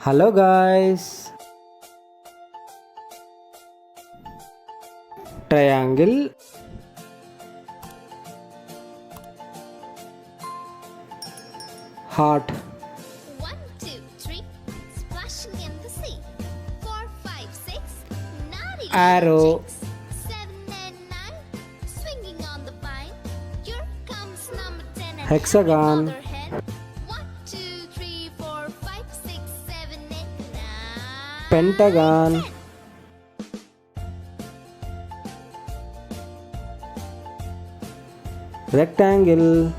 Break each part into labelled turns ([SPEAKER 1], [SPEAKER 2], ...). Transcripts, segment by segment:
[SPEAKER 1] Hello guys. Triangle, heart,
[SPEAKER 2] One, two, three, splashing in the sea. 4, 5, 6, naughty
[SPEAKER 1] Arrow.
[SPEAKER 2] little chicks. 7 and 9, swinging on the vine. Here comes number 10 and
[SPEAKER 1] Hexagon.
[SPEAKER 2] every mother hen. 1, 2, 3, 4, 5, 6, 7, 8, 9.
[SPEAKER 1] Pentagon,
[SPEAKER 2] 10.
[SPEAKER 1] rectangle.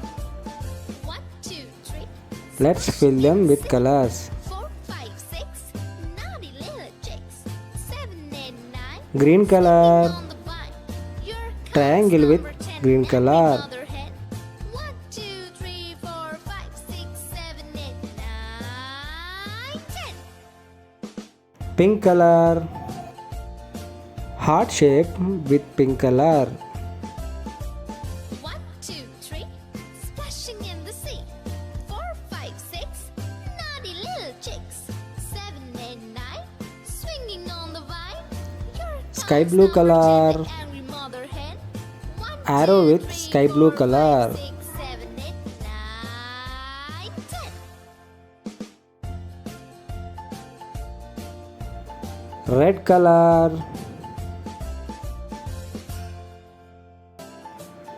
[SPEAKER 2] 1, 2, 3,
[SPEAKER 1] Let's fill them with colors.
[SPEAKER 2] 4, 5, 6, naughty little chicks. 7 and 9.
[SPEAKER 1] Green color,
[SPEAKER 2] On the vine. Here comes
[SPEAKER 1] triangle with
[SPEAKER 2] number 10
[SPEAKER 1] green
[SPEAKER 2] and
[SPEAKER 1] color.
[SPEAKER 2] every mother hen. 1, 2, 3, 4, 5, 6, 7, 8, 9, 10.
[SPEAKER 1] Pink color, heart shape with pink color.
[SPEAKER 2] 1, 2, 3, splashing in the sea. 4, 5, 6, naughty little chicks. 7 and 9, swinging on the vine. Here
[SPEAKER 1] Sky
[SPEAKER 2] comes
[SPEAKER 1] blue
[SPEAKER 2] number 10
[SPEAKER 1] color.
[SPEAKER 2] and angry mother hen. 1,
[SPEAKER 1] Arrow
[SPEAKER 2] 2,
[SPEAKER 1] with
[SPEAKER 2] 3,
[SPEAKER 1] sky blue
[SPEAKER 2] 4,
[SPEAKER 1] color.
[SPEAKER 2] 5, 6, 7, 8, 9, 10.
[SPEAKER 1] Red color,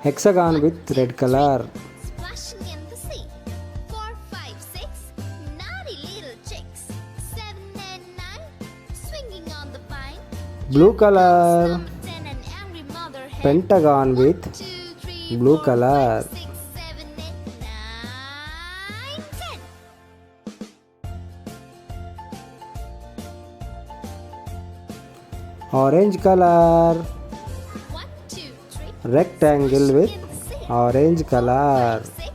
[SPEAKER 1] hexagon with red color.
[SPEAKER 2] Splashing in the sea. 4, 5, 6, naughty little chicks. 7 and 9, swinging on the vine.
[SPEAKER 1] Blue color,
[SPEAKER 2] Number 10 and angry mother hen.
[SPEAKER 1] pentagon
[SPEAKER 2] 1,
[SPEAKER 1] with
[SPEAKER 2] 2, 3,
[SPEAKER 1] blue
[SPEAKER 2] 4,
[SPEAKER 1] color.
[SPEAKER 2] 5, 6, 7, 8, 9, 10.
[SPEAKER 1] Orange color,
[SPEAKER 2] 1, 2, 3,
[SPEAKER 1] rectangle with orange color.
[SPEAKER 2] 5, 6,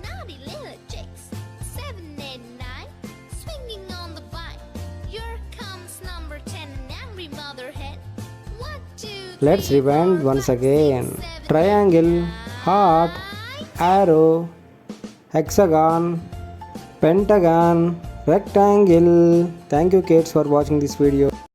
[SPEAKER 2] naughty little chicks. 7 and 9, swinging on the vine. Here comes number 10 and angry mother hen. 1, 2, 3,
[SPEAKER 1] Let's rewind
[SPEAKER 2] 4,
[SPEAKER 1] once
[SPEAKER 2] 5, 6,
[SPEAKER 1] again.
[SPEAKER 2] 7,
[SPEAKER 1] Triangle,
[SPEAKER 2] 8,
[SPEAKER 1] heart,
[SPEAKER 2] 9.
[SPEAKER 1] arrow, hexagon, pentagon, rectangle. Thank you kids for watching this video.